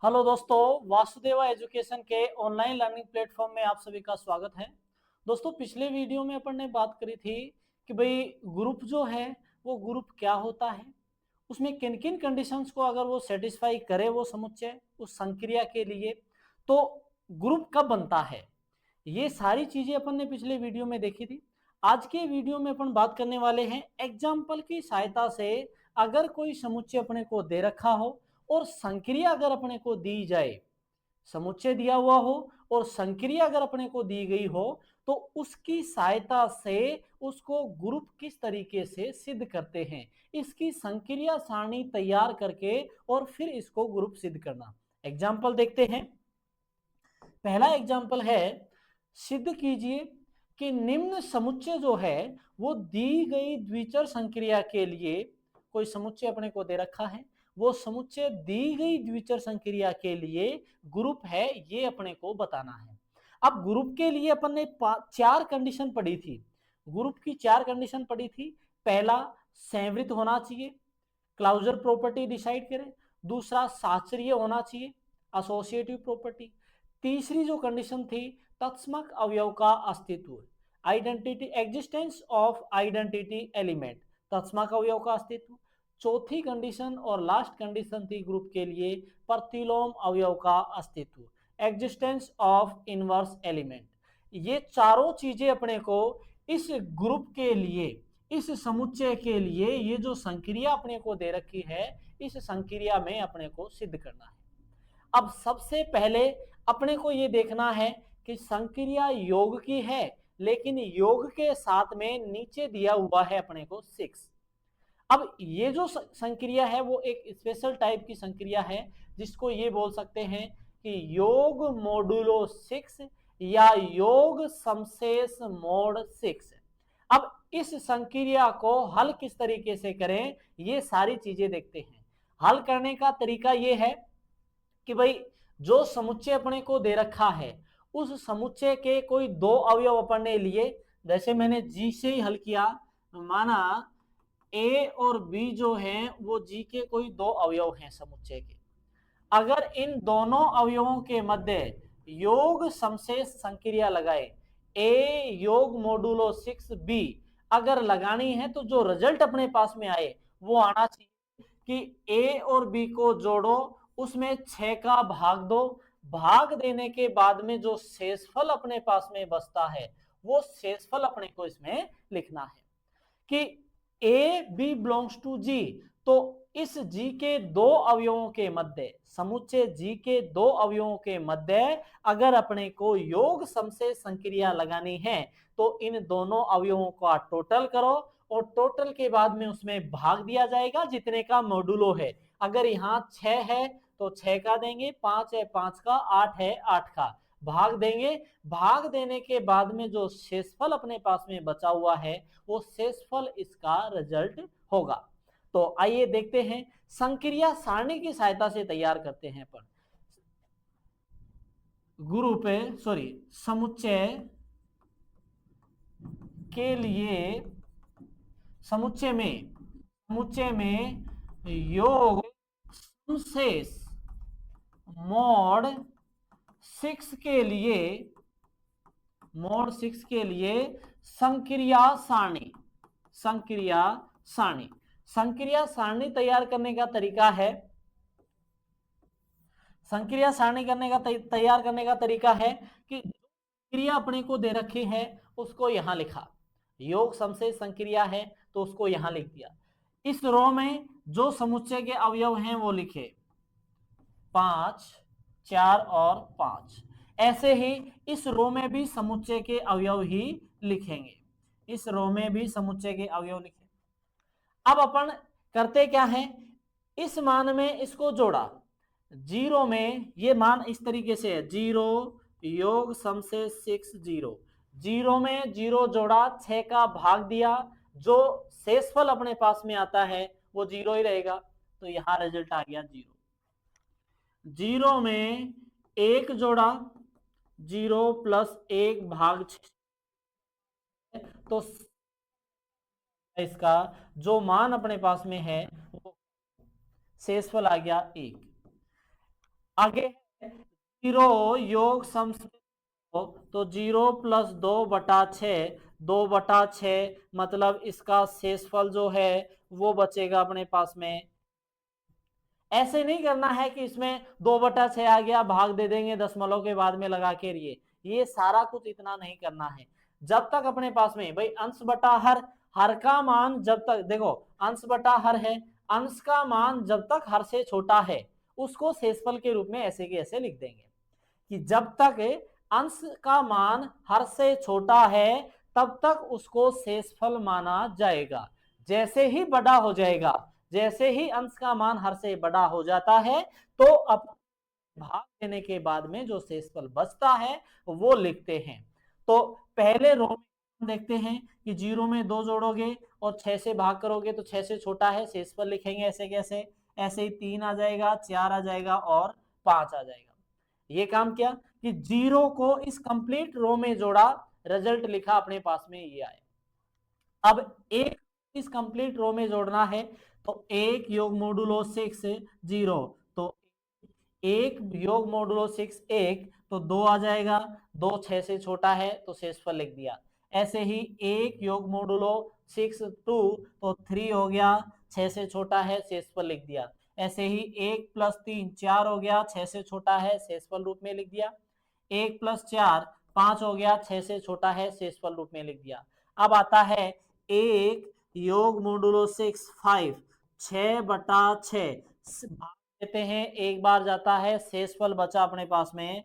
Hello दोस्तों, Vasudeva education के online learning platform में आप सभी का स्वागत है। दोस्तों, पिछले वीडियो में अपन ने बात करी थी कि भाई ग्रुप जो है वो ग्रुप क्या होता है, उसमें किन किन कंडीशंस को अगर वो सेटिस्फाई करे वो समुच्चय उस संक्रिया के लिए, तो ग्रुप कब बनता है। ये सारी चीजें अपन ने पिछले वीडियो में देखी थी। आज के वीडियो में अपन बात करने वाले हैं एग्जाम्पल की सहायता से। अगर कोई समुच्चय अपने को दे रखा हो और संक्रिया अगर अपने को दी जाए, समुच्चय दिया हुआ हो और संक्रिया अगर अपने को दी गई हो, तो उसकी सहायता से उसको ग्रुप किस तरीके से सिद्ध करते हैं, इसकी संक्रिया सारणी तैयार करके और फिर इसको ग्रुप सिद्ध करना। एग्जाम्पल देखते हैं। पहला एग्जाम्पल है, सिद्ध कीजिए कि निम्न समुच्चय जो है वो दी गई द्विचर संक्रिया के लिए, कोई समुच्चय अपने को दे रखा है, वो समुच्चय दी गई द्विचर संक्रिया के लिए ग्रुप है, ये अपने को बताना है। अब ग्रुप के लिए अपन ने चार कंडीशन पढ़ी थी। ग्रुप की चार कंडीशन पढ़ी थी। पहला, संवृत होना चाहिए, क्लाउजर प्रॉपर्टी डिसाइड करें। दूसरा, साचरीय होना चाहिए, एसोसिएटिव प्रॉपर्टी। तीसरी जो कंडीशन थी, तत्समक अवयव का अस्तित्व, identity, existence of identity element, तत्समक अवयव का अस्तित्व। चौथी कंडीशन और लास्ट कंडीशन थी ग्रुप के लिए, प्रतिलोम अवयव का अस्तित्व, एग्जिस्टेंस ऑफ इनवर्स एलिमेंट। ये चारों चीजें अपने को इस ग्रुप के लिए, इस समुच्चय के लिए, ये जो संक्रिया अपने को दे रखी है, इस संक्रिया में अपने को सिद्ध करना है। अब सबसे पहले अपने को ये देखना है कि संक्रिया योग की है, लेकिन योग के साथ में नीचे दिया हुआ है अपने को 6। अब ये जो संक्रिया है वो एक स्पेशल टाइप की संक्रिया है, जिसको ये बोल सकते हैं कि योग मोडुलो 6 या योग समशेष मोड 6। अब इस संक्रिया को हल किस तरीके से करें, ये सारी चीजें देखते हैं। हल करने का तरीका ये है कि भाई जो समुच्चय अपने को दे रखा है, उस समुच्चय के कोई दो अवयव अपन ने लिए। जैसे मैंने जी से ही हल किया, माना ए और बी जो हैं वो जी के कोई दो अवयव हैं समुच्चय के। अगर इन दोनों अवयवों के मध्य योग समशेष संक्रिया लगाए, ए योग मोडुलो 6 बी अगर लगानी है, तो जो रिजल्ट अपने पास में आए वो आना चाहिए कि ए और बी को जोड़ो, उसमें 6 का भाग दो, भाग देने के बाद में जो शेषफल अपने पास में बचता है, वो शेषफल अपने को इसमें लिखना है कि ए बी बिलोंग्स टू जी। तो इस जी के दो अवयवों के मध्य, समुच्चय जी के दो अवयवों के मध्य अगर अपने को योग समशेष संक्रिया लगानी है, तो इन दोनों अवयवों का टोटल करो और टोटल के बाद में उसमें भाग दिया जाएगा जितने का मॉडुलो है। अगर यहाँ 6 है तो 6 का देंगे, 5 है 5 का, 8 है 8 का, भाग देंगे। भाग देने के बाद में जो शेषफल अपने पास में बचा हुआ है, वो शेषफल इसका रिजल्ट होगा। तो आइए देखते हैं, संक्रिया सारणी की सहायता से तैयार करते हैं पर ग्रुप सॉरी समुच्चय के लिए, समुच्चय में योग शेष मोड 6 के लिए, मोड 6 के लिए संक्रिया सारणी, संक्रिया सारणी, संक्रिया सारणी तैयार करने का तरीका है, संक्रिया सारणी करने का तैयार करने का तरीका है कि क्रिया अपने को दे रखी है उसको यहां लिखा, योग समशेष संक्रिया है तो उसको यहां लिख दिया। इस रो में जो समुच्चय के अवयव हैं वो लिखे 5, 4 और 5। ऐसे ही इस रो में भी समुच्चय के अवयव ही लिखेंगे, इस रो में भी समुच्चय के अवयव लिखे। अब अपन करते क्या है, इस मान में इसको जोड़ा, जीरो में ये मान इस तरीके से है, जीरो योग समशेष 6 जीरो, जीरो में जीरो जोड़ा, 6 का भाग दिया, जो शेषफल अपने पास में आता है वो जीरो ही रहेगा, तो यहां रिजल्ट आ गया जीरो। जीरो में एक जोड़ा, जीरो प्लस 1 भाग 6, तो इसका जो मान अपने पास में है वो शेषफल आ गया 1। आगे 0 योग समस्थित हो तो 0+2/6, 2/6 मतलब इसका शेषफल जो है वो बचेगा अपने पास में। ऐसे नहीं करना है कि इसमें 2/6 आ गया भाग दे देंगे दशमलव के बाद में लगा के, ये सारा कुछ इतना नहीं करना है। जब तक अपने पास में भाई अंश बटा हर, हर का मान जब तक देखो अंश बटा हर है, अंश का मान जब तक हर से छोटा है उसको शेषफल के रूप में ऐसे के ऐसे लिख देंगे कि जब तक अंश का मान हर से छोटा है तब तक उसको शेषफल माना जाएगा। जैसे ही बड़ा हो जाएगा, जैसे ही अंश का मान हर से बड़ा हो जाता है तो अब भाग देने के बाद में जो शेषफल बचता है वो लिखते हैं। तो पहले रो में देखते हैं कि 0 में 2 जोड़ोगे और 6 से भाग करोगे तो 6 से छोटा है, शेषफल लिखेंगे ऐसे कैसे, ऐसे ही 3 आ जाएगा, 4 आ जाएगा और 5 आ जाएगा। ये काम किया कि 0 को इस कंप्लीट रो में जोड़ा, रिजल्ट लिखा अपने पास में ये आया। अब एक इस कंप्लीट रो में जोड़ना है तो 1 योग मोडुलो 6 0, तो 1 योग मोडुलो 6 1, तो 2 आ जाएगा, 2 6 से छोटा है तो शेषफल लिख दिया। ऐसे ही 1 योग मोडुलो 6 2, तो 3 हो गया, 6 से छोटा है शेषफल लिख दिया। ऐसे ही 1+3 4 हो गया, 6 से छोटा है शेषफल रूप में लिख दिया। 1+4 5 हो गया, 6 से छोटा है शेषफल रूप में लिख दिया। अब आता है 1 योग मोडुलो 6 5, 6/6 देते हैं, एक बार जाता है, शेषफल बचा अपने पास में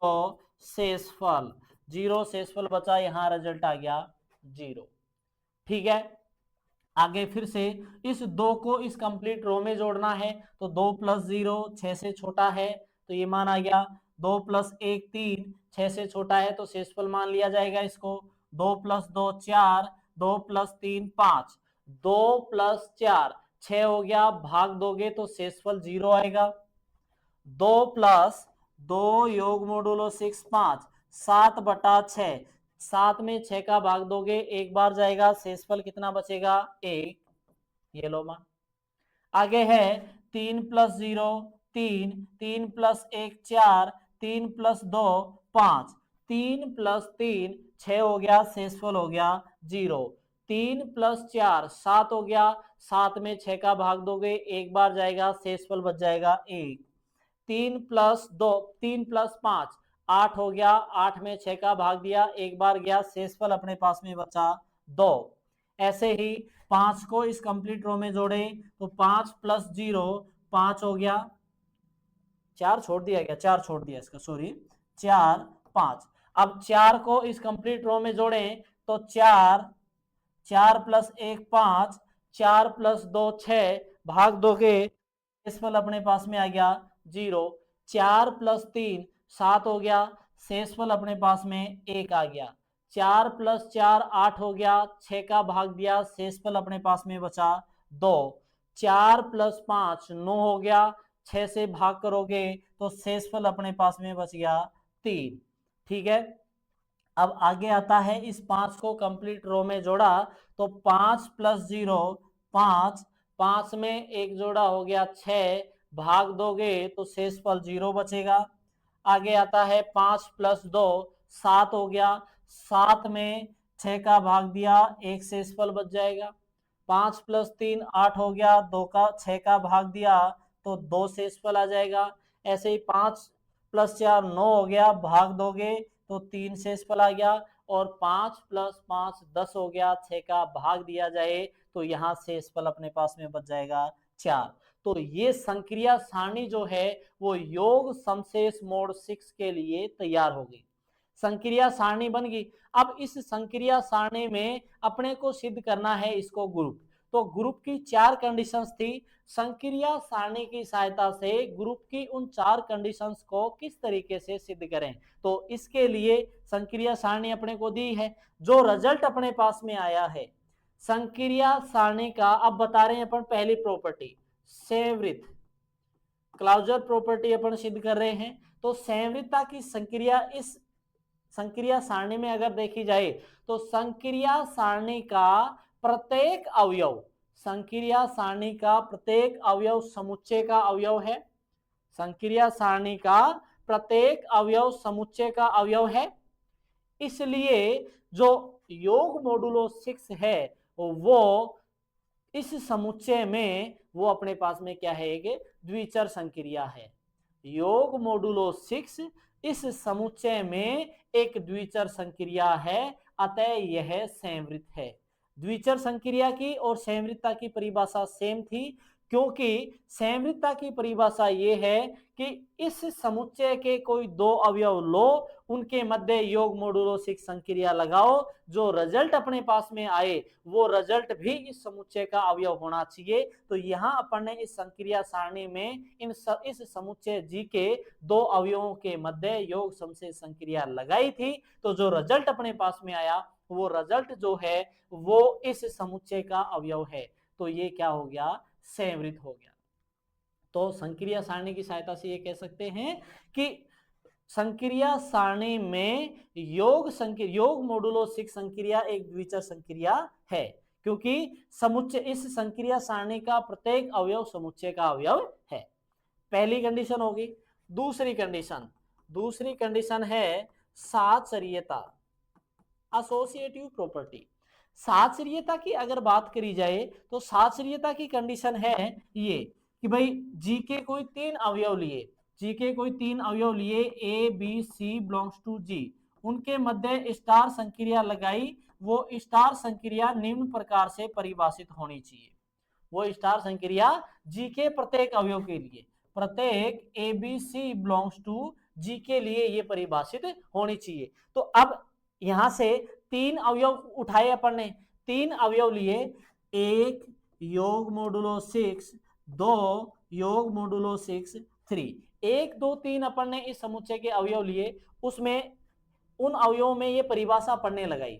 तो शेषफल 0, शेषफल बचा, यहां रिजल्ट आ गया 0। ठीक है, आगे फिर से इस 2 को इस कंप्लीट रो में जोड़ना है तो 2+0 6 से छोटा है तो ये मान आ गया, 2+1 3, 6 से छोटा है तो शेषफल मान लिया जाएगा इसको। 2+2 4, 2+3 5, 2+4 6 हो गया, भाग दोगे तो शेषफल 0 आएगा। 2+2 योग मोडुलो 6 5, 7/6, 7 में 6 का भाग दोगे एक बार जाएगा, शेषफल कितना बचेगा 1, ये लो मान। आगे है 3+0 3, 3+1 4, 3+2 5, 3+3 6 हो गया, शेषफल हो गया 0। 3+4 7 हो गया, 7 में 6 का भाग दोगे एक बार जाएगा, शेषफल बच जाएगा 1। 3+2 3+5 8 हो गया, 8 में 6 का भाग दिया एक बार गया, शेषफल अपने पास में बचा 2। ऐसे ही 5 को इस कंप्लीट रो में जोड़े तो 5+0 5 हो गया, 4 छोड़ दिया गया, 4 छोड़ दिया इसका, सॉरी 4 5। अब 4 को इस कंप्लीट रो में जोड़े तो 4, 4+1 5, 4+2 6, भाग दोगे शेषफल अपने पास में आ गया 0। 4+3 7 हो गया, शेषफल अपने पास में 1 आ गया। 4+4 8 हो गया, 6 का भाग दिया, शेषफल अपने पास में बचा 2। 4+5 9 हो गया, 6 से भाग करोगे तो शेषफल अपने पास में बच गया 3। ठीक है, अब आगे आता है इस 5 को कंप्लीट रो में जोड़ा तो 5+0 5, 5 में एक जोड़ा हो गया 6, भाग दोगे तो शेषफल 0 बचेगा। आगे आता है 5+2 7 हो गया, 7 में 6 का भाग दिया, एक शेषफल बच जाएगा। 5+3 8 हो गया, 2 का 6 का भाग दिया तो 2 शेषफल आ जाएगा। ऐसे ही 5+4 9 हो गया, भाग दोगे तो 3 शेषफल आ गया, और 5+5 10 हो गया, 6 का भाग दिया जाए तो यहाँ शेषफल अपने पास में बच जाएगा 4। तो ये संक्रिया सारणी जो है वो योग समशेष मोड 6 के लिए तैयार हो गई, संक्रिया सारणी बन गई। अब इस संक्रिया सारणी में अपने को सिद्ध करना है इसको ग्रुप, तो ग्रुप की 4 कंडीशंस थी। संक्रिया सारणी की सहायता से ग्रुप की उन 4 कंडीशंस को किस तरीके से सिद्ध करें, तो इसके लिए संक्रिया सारणी अपने को दी है। जो रिजल्ट अपने पास में आया है संक्रिया सारणी का, अब बता रहे हैं अपन पहली प्रॉपर्टी संवृत, क्लाउजर प्रॉपर्टी अपन सिद्ध कर रहे हैं। तो संवृतता की संक्रिया इस संक्रिया सारणी में अगर देखी जाए तो संक्रिया सारणी का प्रत्येक अवयव, संक्रिया सारणी का प्रत्येक अवयव समुच्चय का अवयव है। संक्रिया सारणी का प्रत्येक अवयव समुच्चय का अवयव है, इसलिए जो योग मॉडुलो 6 है वो इस समुच्चय में वो अपने पास में क्या है, एक द्विचर संक्रिया है। योग मॉडुलो 6 इस समुच्चय में एक द्विचर संक्रिया है, अतः यह संवृत है। द्विचर संक्रिया की और संवृतता की परिभाषा सेम थी, क्योंकि संवृतता की परिभाषा ये है कि इस समुच्चय के कोई दो अवयव लो, उनके मध्य योग मॉडुलो 6 संक्रिया लगाओ, जो रिजल्ट अपने पास में आए वो रिजल्ट भी इस समुच्चय का अवयव होना चाहिए। तो यहाँ अपन ने इस संक्रिया सारणी में इस समुच्चय जी के दो अवयवों के मध्य योग समुच्चय संक्रिया लगाई थी, तो जो रिजल्ट अपने पास में आया वो रिजल्ट जो है वो इस समुच्चय का अवयव है। तो ये क्या हो गया, संवृत हो गया। तो संक्रिया सारणी की सहायता से ये कह सकते हैं कि संक्रिया सारणी में योग मॉडुलो 6 संक्रिया एक द्विचर संक्रिया है, क्योंकि समुच्चय इस संक्रिया सारणी का प्रत्येक अवयव समुच्चय का अवयव है। पहली कंडीशन होगी। दूसरी कंडीशन है साचर्यता, एसोसिएटिव प्रॉपर्टी। साचर्यता की अगर बात करी जाए तो साचर्यता की कंडीशन है ये कि भाई जी के कोई तीन अवयव लिए A B C belongs to G, उनके मध्य स्टार संक्रिया लगाई, वो स्टार संक्रिया निम्न प्रकार से परिभाषित होनी चाहिए। वो स्टार संक्रिया जी के प्रत्येक अवयव के लिए, प्रत्येक A B C belongs to G के लिए ये परिभाषित होनी चाहिए। तो अब यहां से तीन अवयव उठाए अपन ने, तीन अवयव लिए, एक योग मॉडुलो 6, दो योग मॉडुलो 6 3, 1 2 3 अपन ने इस समुच्चय के अवयव लिए, उसमें उन अवयवों में ये परिभाषा पढ़ने लगाई।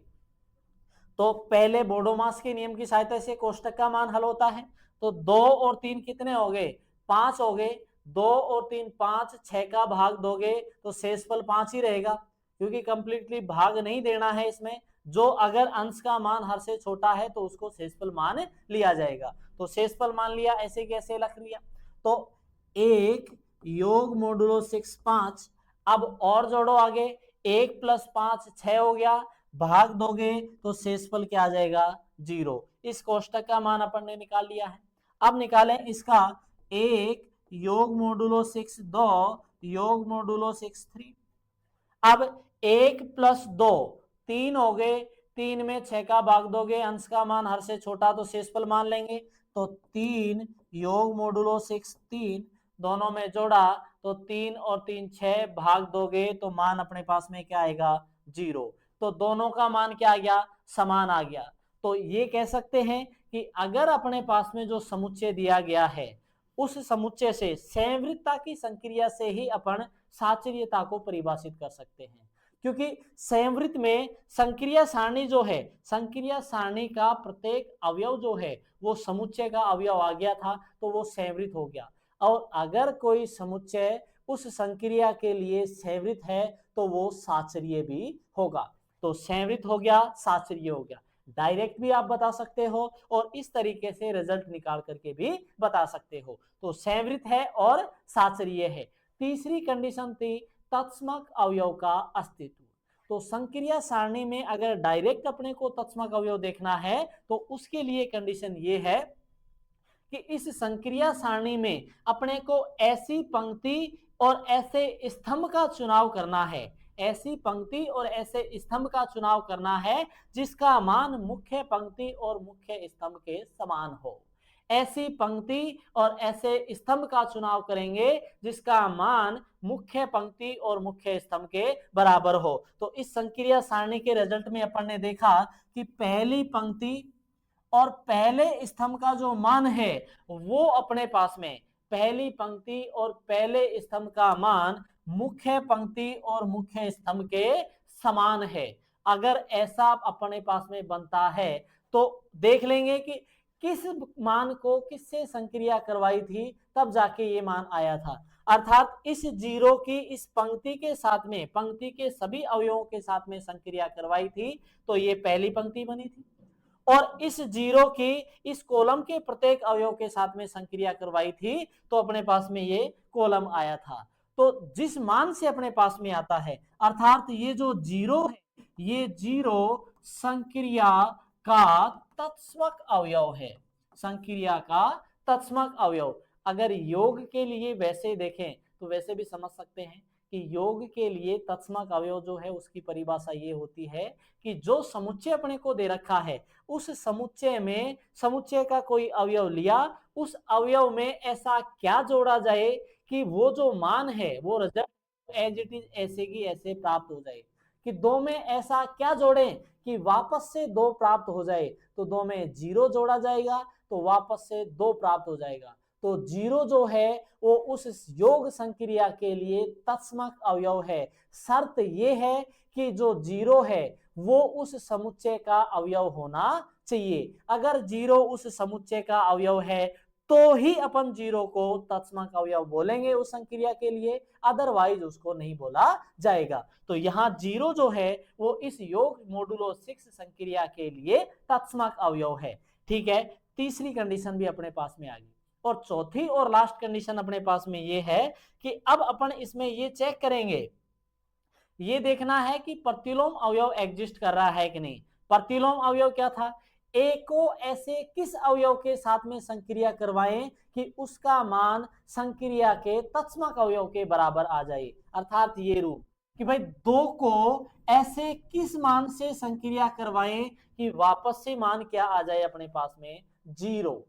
तो पहले बोडोमास के नियम की सहायता से कोष्टक का मान हल होता है। तो 2 और 3 कितने हो गए, 5 हो गए। 2 और 3 5, 6 का भाग दोगे तो शेषफल 5 ही रहेगा, क्योंकि कंप्लीटली भाग नहीं देना है इसमें। जो अगर अंश का मान हर से छोटा है तो उसको शेषफल मान लिया जाएगा। तो शेषफल मान लिया, ऐसे कैसे रख लिया। तो एक योग मॉडुलो 6 5, अब और जोड़ो आगे, 1 + 5 6 हो गया, भाग दोगे तो शेषफल क्या आ जाएगा, 0। इस कोष्टक का मान अपन ने निकाल लिया है। अब निकालें इसका, एक योग मॉडुलो 6 2, योग मॉडुलो 6 3। अब 1 + 2 3 हो गए, 3 में 6 का भाग दोगे, अंश का मान हर से छोटा तो शेषफल मान लेंगे। तो 3 योग मॉडुलो 6 3, दोनों में जोड़ा तो 3 और 3 6, भाग दोगे तो मान अपने पास में क्या आएगा, 0। तो दोनों का मान क्या आ गया, समान आ गया। तो ये कह सकते हैं कि अगर अपने पास में जो समुच्चय दिया गया है उस समुच्चय से संवृतता की संक्रिया से ही अपन साचर्यता को परिभाषित कर सकते हैं, क्योंकि संवृत में संक्रिया सारणी जो है, संक्रिया सारणी का प्रत्येक अवयव जो है वो समुच्चय का अवयव आ गया था, तो वो संवृत हो गया। और अगर कोई समुच्चय उस संक्रिया के लिए संवृत है तो वो साचर्य भी होगा। तो संवृत हो गया, साचर्य हो गया। डायरेक्ट भी आप बता सकते हो और इस तरीके से रिजल्ट निकाल करके भी बता सकते हो। तो संवृत है और साचर्य है। तीसरी कंडीशन थी तत्समक अवयव का अस्तित्व। तो संक्रिया सारणी में अगर डायरेक्ट अपने को तत्समक अवयव देखना है तो उसके लिए कंडीशन ये है कि इस संक्रिया सारणी में अपने को ऐसी पंक्ति और ऐसे स्तंभ का चुनाव करना है, ऐसी पंक्ति और ऐसे स्तंभ का चुनाव करना है जिसका मान मुख्य पंक्ति और मुख्य स्तंभ के समान हो। ऐसी पंक्ति और ऐसे स्तंभ का चुनाव करेंगे जिसका मान मुख्य पंक्ति और मुख्य स्तंभ के बराबर हो। तो इस संक्रिया सारणी के रिजल्ट में अपन ने देखा कि पहली पंक्ति और पहले स्तंभ का जो मान है वो अपने पास में, पहली पंक्ति और पहले स्तंभ का मान मुख्य पंक्ति और मुख्य स्तंभ के समान है। अगर ऐसा अपने पास में बनता है तो देख लेंगे कि किस मान को किससे संक्रिया करवाई थी तब जाके ये मान आया था। अर्थात इस 0 की इस पंक्ति के साथ में, पंक्ति के सभी अवयवों के साथ में संक्रिया करवाई थी तो ये पहली पंक्ति बनी थी। और इस जीरो की इस कॉलम के प्रत्येक अवयव के साथ में संक्रिया करवाई थी तो अपने पास में ये कॉलम आया था। तो जिस मान से अपने पास में आता है, अर्थात ये जो जीरो है, ये जीरो संक्रिया का तत्समक अवयव है, संक्रिया का तत्समक अवयव। अगर योग के लिए वैसे देखें तो वैसे भी समझ सकते हैं कि योग के लिए तत्समक अवयव जो है उसकी परिभाषा ये होती है कि जो समुच्चय अपने को दे रखा है उस समुच्चय में समुच्चय का कोई अवयव लिया, उस अवयव में ऐसा क्या जोड़ा जाए कि वो जो मान है वो रिजल्ट एज इट इज ऐसे की ऐसे प्राप्त हो जाए। कि दो में ऐसा क्या जोड़ें कि वापस से दो प्राप्त हो जाए। तो दो में जीरो जोड़ा जाएगा तो वापस से दो प्राप्त हो जाएगा। तो जीरो जो है वो उस योग संक्रिया के लिए तत्समक अवयव है। शर्त ये है कि जो जीरो है वो उस समुच्चय का अवयव होना चाहिए। अगर जीरो उस समुच्चय का अवयव है तो ही अपन जीरो को तत्समक अवयव बोलेंगे उस संक्रिया के लिए, अदरवाइज उसको नहीं बोला जाएगा। तो यहाँ जीरो जो है वो इस योग मोडुलो 6 संक्रिया के लिए तत्समक अवयव है। ठीक है, तीसरी कंडीशन भी अपने पास में आ गई। और चौथी और लास्ट कंडीशन अपने पास में ये है कि अब अपन इसमें ये चेक करेंगे, ये देखना है कि प्रतिलोम अवयव एग्जिस्ट कर रहा है कि नहीं। प्रतिलोम अवयव क्या था, ए को ऐसे किस अवयव के साथ में संक्रिया करवाएं कि उसका मान संक्रिया के तत्समक अवयव के बराबर आ जाए। अर्थात ये रूप कि भाई दो को ऐसे किस मान से संक्रिया करवाएं कि वापस से मान क्या आ जाए अपने पास में, जीरो,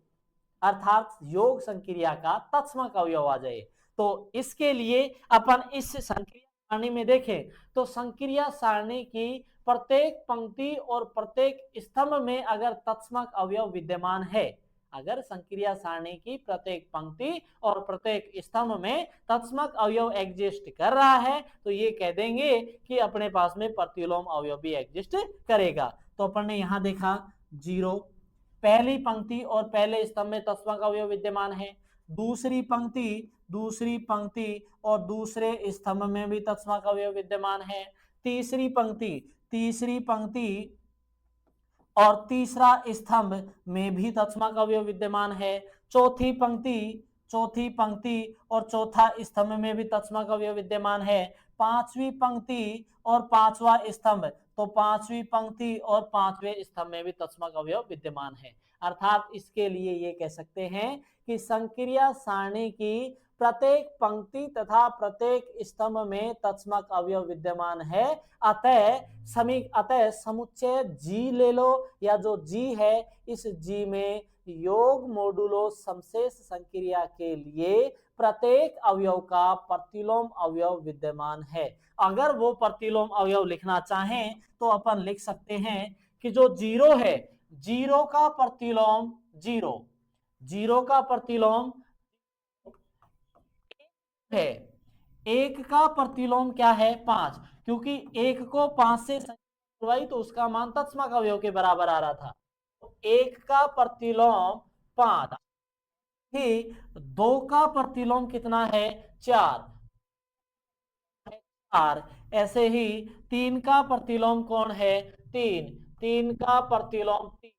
अर्थात योग संक्रिया का तत्समक अवयव आ जाए। तो इसके लिए अपन इस संक्रिया सारणी में देखें तो संक्रिया सारणी की प्रत्येक पंक्ति और प्रत्येक स्तंभ में अगर तत्समक अवयव विद्यमान है, अगर संक्रिया सारणी की प्रत्येक पंक्ति और प्रत्येक स्तंभ में तत्समक अवयव एग्जिस्ट कर रहा है तो ये कह देंगे कि अपने पास में प्रतिलोम अवयव भी एग्जिस्ट करेगा। तो अपन ने यहां देखा जीरो, पहली पंक्ति और पहले स्तंभ में तत्समक अवयव विद्यमान है, दूसरी पंक्ति और दूसरे स्तंभ में भी तत्समक अवयव विद्यमान है, तीसरी पंक्ति और तीसरा स्तंभ में भी तत्समक अवयव विद्यमान है, चौथी पंक्ति और चौथा स्तंभ में भी तत्समक अवयव विद्यमान है, पांचवी पंक्ति और पांचवा स्तंभ, तो पांचवी पंक्ति और पांचवें स्तंभ में भी तत्समक अवयव विद्यमान है। अर्थात इसके लिए ये कह सकते हैं कि संक्रिया सारणी की प्रत्येक पंक्ति तथा प्रत्येक स्तंभ में तत्समक अवयव विद्यमान है। अतः समुच्चय जी ले लो, या जो जी है इस जी में योग मोडुलो समशेष संक्रिया के लिए प्रत्येक अवयव का प्रतिलोम अवयव विद्यमान है। अगर वो प्रतिलोम अवयव लिखना चाहें तो अपन लिख सकते हैं कि जो जीरो है, जीरो का प्रतिलोम है, एक का प्रतिलोम क्या है, 5, क्योंकि एक को 5 से करवाई तो उसका मान तत्समक अवयव के बराबर आ रहा था। तो एक का प्रतिलोम 5 ही, दो का प्रतिलोम कितना है, 4, ऐसे ही 3 का प्रतिलोम कौन है, 3 का प्रतिलोम 3,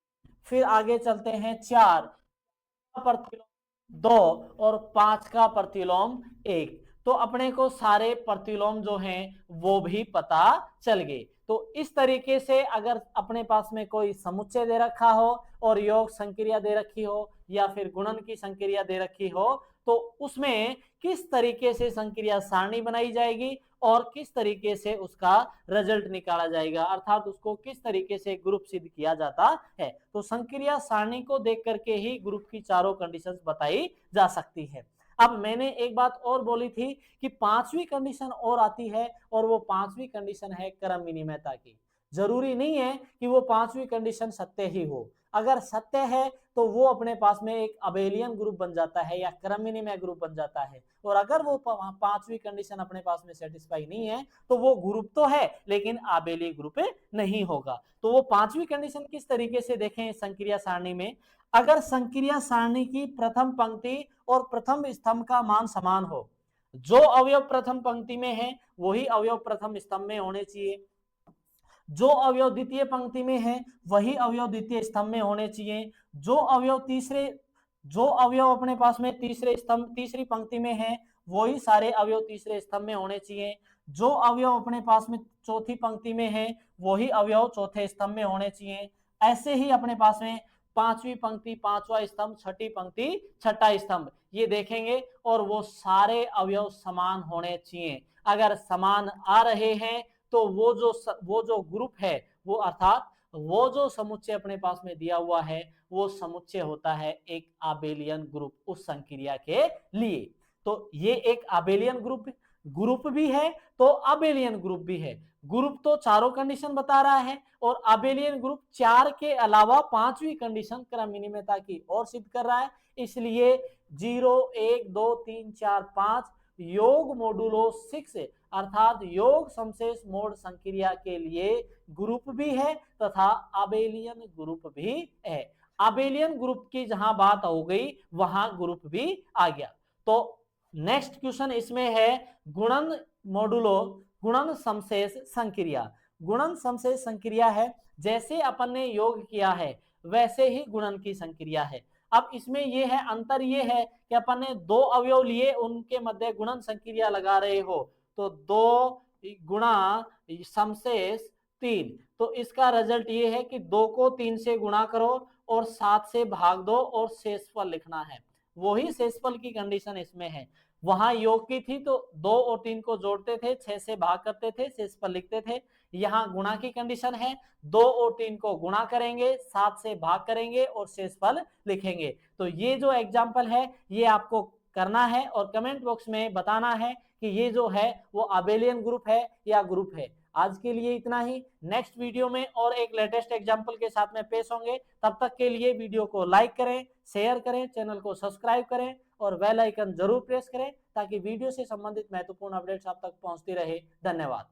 फिर आगे चलते हैं 4 का प्रतिलोम 2 और 5 का प्रतिलोम 1। तो अपने को सारे प्रतिलोम जो हैं वो भी पता चल गए। तो इस तरीके से अगर अपने पास में कोई समुच्चय दे रखा हो और योग संक्रिया दे रखी हो या फिर गुणन की संक्रिया दे रखी हो तो उसमें किस तरीके से संक्रिया सारणी बनाई जाएगी और किस तरीके से उसका रिजल्ट निकाला जाएगा, अर्थात उसको किस तरीके से ग्रुप सिद्ध किया जाता है। तो संक्रिया सारणी को देख करके ही ग्रुप की चारों कंडीशंस बताई जा सकती है। अब मैंने एक बात और बोली थी कि पांचवी कंडीशन और आती है और वो पांचवी कंडीशन है क्रम विनिमयता की। जरूरी नहीं है कि वो पांचवी कंडीशन सत्य ही हो, अगर सत्य है तो वो अपने पास में एक अबेलियन ग्रुप बन जाता है या क्रम विनिमय ग्रुप बन जाता है। और अगर वो पांचवी कंडीशन अपने पास में सेटिस्फाई नहीं है तो वो ग्रुप तो है लेकिन आबेली ग्रुप नहीं होगा। तो वो पांचवी कंडीशन किस तरीके से देखें संक्रिया सारणी में, अगर संक्रिया सारणी की प्रथम पंक्ति और प्रथम स्तंभ का मान समान हो, जो अवयव प्रथम पंक्ति में है वही अवयव प्रथम स्तंभ में होने चाहिए, जो अवयव द्वितीय पंक्ति में है वही अवयव द्वितीय स्तंभ में होने चाहिए। जो अवयव अपने पास में तीसरी पंक्ति में है वही सारे अवयव तीसरे स्तंभ में होने चाहिए। जो अवयव अपने पास में चौथी पंक्ति में है वही अवयव चौथे स्तंभ में होने चाहिए। ऐसे ही अपने पास में पांचवी पंक्ति पांचवा स्तंभ, छठी पंक्ति छठा स्तंभ, ये देखेंगे और वो सारे अवयव समान होने चाहिए। अगर समान आ रहे हैं तो वो जो ग्रुप है, वो अर्थात वो जो समुच्चय अपने पास में दिया हुआ है वो समुच्चय होता है एक आबेलियन ग्रुप उस संक्रिया के लिए। तो ये एक आबेलियन ग्रुप भी है तो आबेलियन ग्रुप भी है। ग्रुप तो चारों कंडीशन बता रहा है और आबेलियन ग्रुप चार के अलावा पांचवी कंडीशन क्रमनियमितता की और सिद्ध कर रहा है। इसलिए 0 1 2 3 4 5 योग मोडुलो 6 अर्थात योग समशेष मोड संक्रिया के लिए ग्रुप भी है तथा आबेलियन ग्रुप भी है। आबेलियन ग्रुप की जहां बात हो गई वहां ग्रुप भी आ गया। तो नेक्स्ट क्वेश्चन इसमें है गुणन मोडुलो गुणन समशेष संक्रिया। गुणन समशेष संक्रिया है जैसे अपन ने योग किया है वैसे ही गुणन की संक्रिया है। अब इसमें ये है अंतर ये है कि अपन ने दो अवयव लिए उनके मध्य गुणन संक्रिया लगा रहे हो तो 2 गुणा समशेष 3, तो इसका रिजल्ट ये है कि 2 को 3 से गुणा करो और 7 से भाग दो और शेषफल लिखना है। वही शेषफल की कंडीशन इसमें है। वहां योग की थी तो 2 और 3 को जोड़ते थे, 6 से भाग करते थे, शेषफल लिखते थे। यहाँ गुणा की कंडीशन है, 2 और 3 को गुणा करेंगे, 7 से भाग करेंगे और शेषफल लिखेंगे। तो ये जो एग्जाम्पल है ये आपको करना है और कमेंट बॉक्स में बताना है कि ये जो है वो आबेलियन ग्रुप है या ग्रुप है। आज के लिए इतना ही। नेक्स्ट वीडियो में और एक लेटेस्ट एग्जाम्पल के साथ में पेश होंगे। तब तक के लिए वीडियो को लाइक करें, शेयर करें, चैनल को सब्सक्राइब करें और बेल आइकन जरूर प्रेस करें ताकि वीडियो से संबंधित महत्वपूर्ण अपडेट्स आप तक पहुंचती रहे। धन्यवाद।